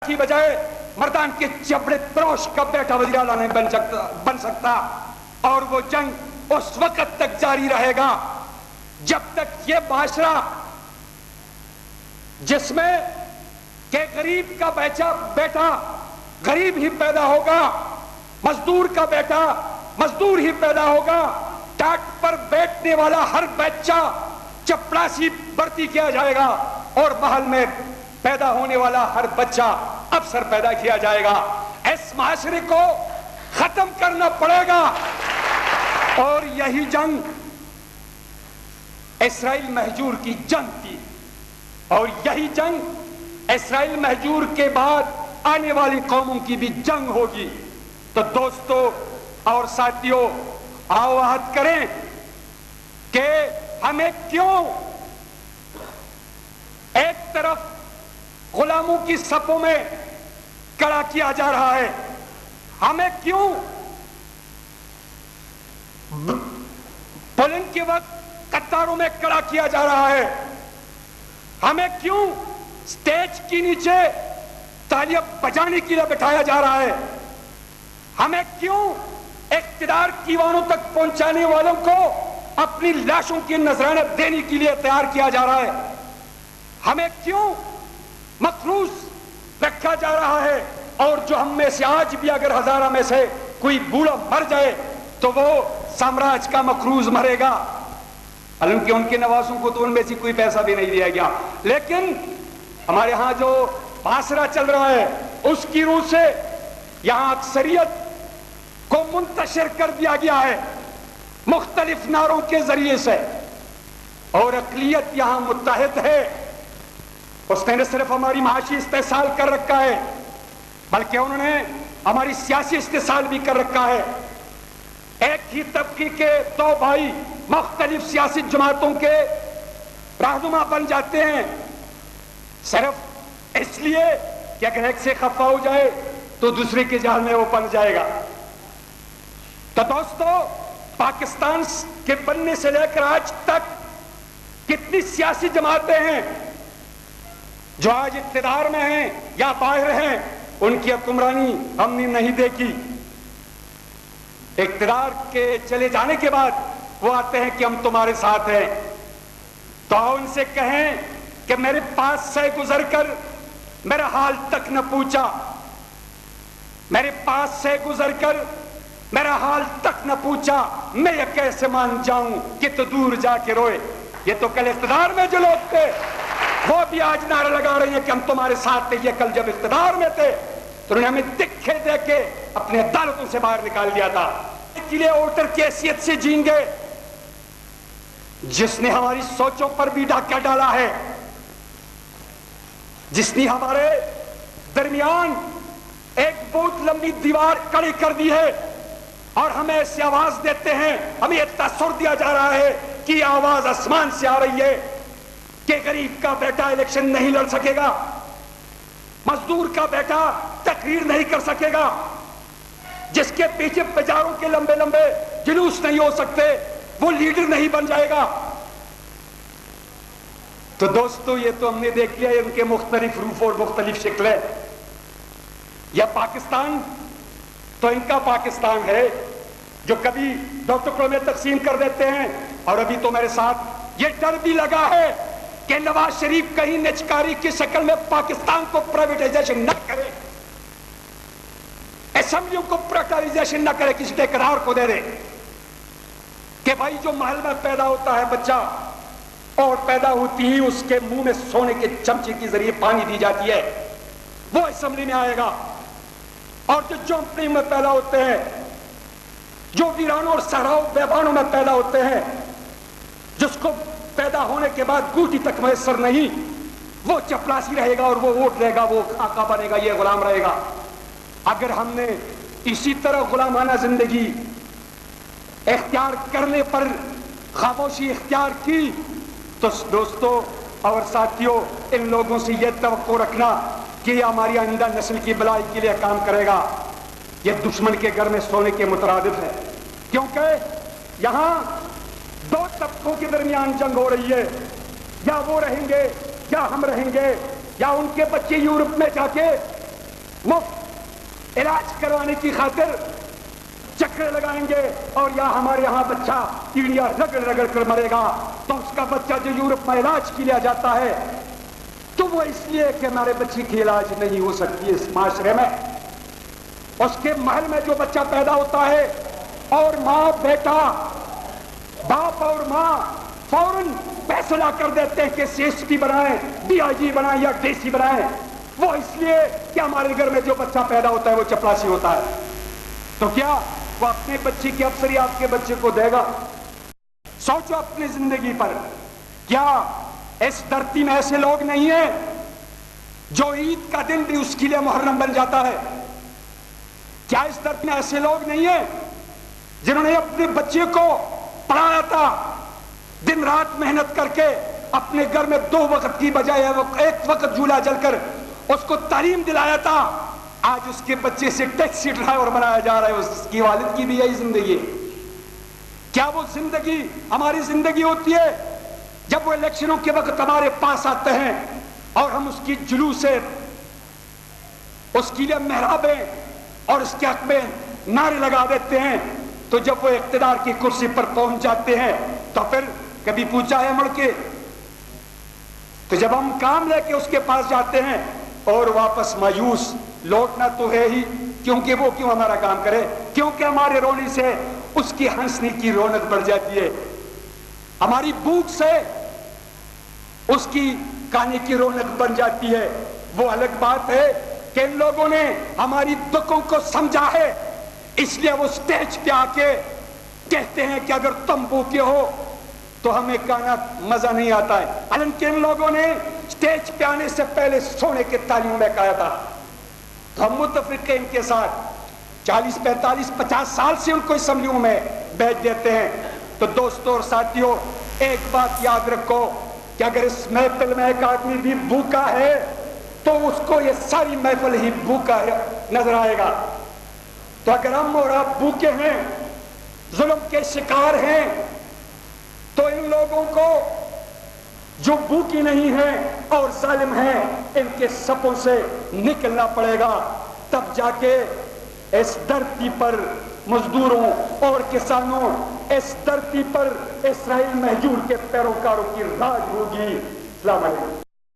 کی بجائے مردان کے چبڑے تروش کا بیٹا وزیر اعلیٰ نہیں بن سکتا، اور وہ جنگ اس وقت تک جاری رہے گا جب تک یہ معاشرہ جس میں کہ غریب کا بیٹا غریب ہی پیدا ہوگا، مزدور کا بیٹا مزدور ہی پیدا ہوگا، ٹاٹ پر بیٹھنے والا ہر بچہ چپڑاسی بھرتی کیا جائے گا، اور محل میں پیدا ہونے والا ہر بچہ افسر پیدا کیا جائے گا۔ اس معاشرے کو ختم کرنا پڑے گا، اور یہی جنگ اسرائیل مہجور کی جنگ تھی، اور یہی جنگ اسرائیل مہجور کے بعد آنے والی قوموں کی بھی جنگ ہوگی۔ تو دوستو اور ساتھیوں، آؤ عہد کریں کہ ہمیں کیوں ایک طرف غلاموں کی صفوں میں کھڑا کیا جا رہا ہے، ہمیں کیوں پولنگ کے وقت قطاروں میں کھڑا کیا جا رہا ہے، ہمیں کیوں سٹیج کے نیچے تالیاں بجانے کے لیے بٹھایا جا رہا ہے، ہمیں کیوں اقتدار کی وانوں تک پہنچانے والوں کو اپنی لاشوں کی نذرانہ دینے کے لیے تیار کیا جا رہا ہے، ہمیں کیوں مقروض رکھا جا رہا ہے، اور جو ہم میں سے آج بھی اگر ہزارہ میں سے کوئی بوڑھا مر جائے تو وہ سامراج کا مقروض مرے گا، حالانکہ ان کے نواسوں کو تو ان میں سے کوئی پیسہ بھی نہیں دیا گیا، لیکن ہمارے ہاں جو محاصرہ چل رہا ہے اس کی روح سے یہاں اکثریت کو منتشر کر دیا گیا ہے مختلف نعروں کے ذریعے سے، اور اقلیت یہاں متحد ہے۔ اس نے نہ صرف ہماری معاشی استحصال کر رکھا ہے بلکہ انہوں نے ہماری سیاسی استحصال بھی کر رکھا ہے۔ ایک ہی طبقے کے دو بھائی مختلف سیاسی جماعتوں کے رہنما بن جاتے ہیں صرف اس لیے کہ اگر ایک سے خفا ہو جائے تو دوسرے کے جال میں وہ بن جائے گا۔ تو دوستو، پاکستان کے بننے سے لے کر آج تک کتنی سیاسی جماعتیں ہیں جو آج اقتدار میں ہیں یا باہر ہیں، ان کی حکمرانی ہم نے نہیں دیکھی۔ اقتدار کے چلے جانے کے بعد وہ آتے ہیں کہ ہم تمہارے ساتھ ہیں، تو ان سے کہیں کہ میرے پاس سے گزر کر میرا حال تک نہ پوچھا، میرے پاس سے گزر کر میرا حال تک نہ پوچھا، میں یہ کیسے مان جاؤں کہ تو دور جا کے روئے۔ یہ تو کل اقتدار میں جو لوگ تھے وہ بھی آج نعرہ لگا رہے ہیں کہ ہم تمہارے ساتھ تھے، یہ کل جب اقتدار میں تھے تو انہوں نے ہمیں دکھے دے کے اپنے عدالتوں سے باہر نکال دیا تھا۔ اس لیے ووٹر کی حیثیت سے جیں گے جس نے ہماری سوچوں پر بھی ڈاکہ ڈالا ہے، جس نے ہمارے درمیان ایک بہت لمبی دیوار کھڑی کر دی ہے، اور ہمیں ایسی آواز دیتے ہیں، ہمیں یہ تاثر دیا جا رہا ہے کہ یہ آواز آسمان سے آ رہی ہے کہ غریب کا بیٹا الیکشن نہیں لڑ سکے گا، مزدور کا بیٹا تقریر نہیں کر سکے گا، جس کے پیچھے بازاروں کے لمبے لمبے جلوس نہیں ہو سکتے وہ لیڈر نہیں بن جائے گا۔ تو دوستو، یہ تو ہم نے دیکھ لیا ان کے مختلف روپ اور مختلف شکلیں۔ یا پاکستان تو ان کا پاکستان ہے جو کبھی دو ٹکڑوں میں تقسیم کر دیتے ہیں، اور ابھی تو میرے ساتھ یہ ڈر بھی لگا ہے کہ نواز شریف کہیں نچکاری کی شکل میں پاکستان کو پرائیویٹائزیشن نہ کرے، اسمبلیوں کو پرائیویٹائزیشن نہ کرے، کسی ٹھیکیدار کو دے دے کہ بھائی جو محل میں پیدا ہوتا ہے بچہ اور پیدا ہوتی ہی اس کے منہ میں سونے کے چمچے کے ذریعے پانی دی جاتی ہے وہ اسمبلی میں آئے گا، اور جو جھونپڑی میں پیدا ہوتے ہیں، جو ویرانوں اور صحراؤں بیابانوں میں پیدا ہوتے ہیں، جس کو پیدا ہونے کے بعد گوٹی تک میسر نہیں، وہ چپڑاسی رہے گا اور وہ ووٹ لے گا، وہ آقا بنے گا، یہ غلام رہے گا۔ اگر ہم نے اسی طرح غلامانہ زندگی اختیار کرنے پر خاموشی اختیار کی تو دوستو اور ساتھیوں، ان لوگوں سے یہ توقع رکھنا کہ یہ ہماری آئندہ نسل کی بلائی کے لیے کام کرے گا، یہ دشمن کے گھر میں سونے کے مترادف ہے، کیونکہ یہاں دو طبقوں کے درمیان جنگ ہو رہی ہے، یا وہ رہیں گے یا ہم رہیں گے، یا ان کے بچے یورپ میں جا کے مفت علاج کروانے کی خاطر چکرے لگائیں گے اور یا ہمارے ہاں بچہ کیڑیاں رگڑ رگڑ کر مرے گا، تو اس کا بچہ جو یورپ میں علاج کے لیے جاتا ہے تو وہ اس لیے کہ ہمارے بچے کی علاج نہیں ہو سکتی اس معاشرے میں، اس کے محل میں جو بچہ پیدا ہوتا ہے اور ماں بیٹا باپ اور ماں فوراً فیصلہ کر دیتے ہیں کہ سی ایس پی بنائیں، ڈی آئی جی بنائیں یا ڈی سی بنائیں، وہ اس لیے کہ ہمارے گھر میں جو بچہ پیدا ہوتا ہے وہ چپراسی ہوتا ہے، تو کیا وہ اپنے بچے کی افسری آپ کے بچے کو دے گا؟ سوچو اپنی زندگی پر، کیا اس دھرتی میں ایسے لوگ نہیں ہیں جو عید کا دن بھی اس کے لیے محرم بن جاتا ہے؟ کیا اس دھرتی میں ایسے لوگ نہیں ہیں جنہوں نے اپنے بچے کو پڑھایا تھا دن رات محنت کر کے، اپنے گھر میں 2 وقت کی بجائے 1 وقت جھولا جل کر اس کو تعلیم دلایا تھا؟ آج اس کے بچے سے ٹیکسی ڈرائیور بنایا جا رہا ہے، اس کی والد کی بھی یہی زندگی ہے۔ کیا وہ زندگی ہماری زندگی ہوتی ہے جب وہ الیکشنوں کے وقت ہمارے پاس آتے ہیں اور ہم اس کی جلوس سے اس کے لیے محرابیں اور اس کے حق میں نعرے لگا دیتے ہیں، تو جب وہ اقتدار کی کرسی پر پہنچ جاتے ہیں تو پھر کبھی پوچھا ہے مڑ کے؟ تو جب ہم کام لے کے اس کے پاس جاتے ہیں اور واپس مایوس، لوٹنا تو ہے ہی، کیونکہ وہ کیوں ہمارا کام کرے؟ کیونکہ ہمارے رونے سے اس کی ہنسنے کی رونق بڑھ جاتی ہے، ہماری بھوک سے اس کی کھانے کی رونق بن جاتی ہے۔ وہ الگ بات ہے کہ ان لوگوں نے ہماری دکھوں کو سمجھا ہے، اس لیے وہ سٹیج پہ آ کے کہتے ہیں کہ اگر تم بھوکے ہو تو ہمیں کھانا مزہ نہیں آتا ہے، حالانکہ ان لوگوں نے سٹیج پہ آنے سے پہلے سونے کے تالیوں میں کہا تھا۔ تو ہم متفق ہیں ان کے ساتھ، 40 45 50 سال سے ان کو اسمبلیوں میں بیچ دیتے ہیں۔ تو دوستوں اور ساتھیوں، ایک بات یاد رکھو کہ اگر اس محفل میں ایک آدمی بھی بھوکا ہے تو اس کو یہ ساری محفل ہی بھوکا نظر آئے گا۔ تو اگر ہم اور آپ بھوکے ہیں، ظلم کے شکار ہیں، تو ان لوگوں کو جو بھوکی نہیں ہیں اور ظالم ہیں ان کے سپوں سے نکلنا پڑے گا، تب جا کے اس دھرتی پر مزدوروں اور کسانوں، اس دھرتی پر اسرائیل مہجور کے پیروکاروں کی راج ہوگی۔ السلام علیکم۔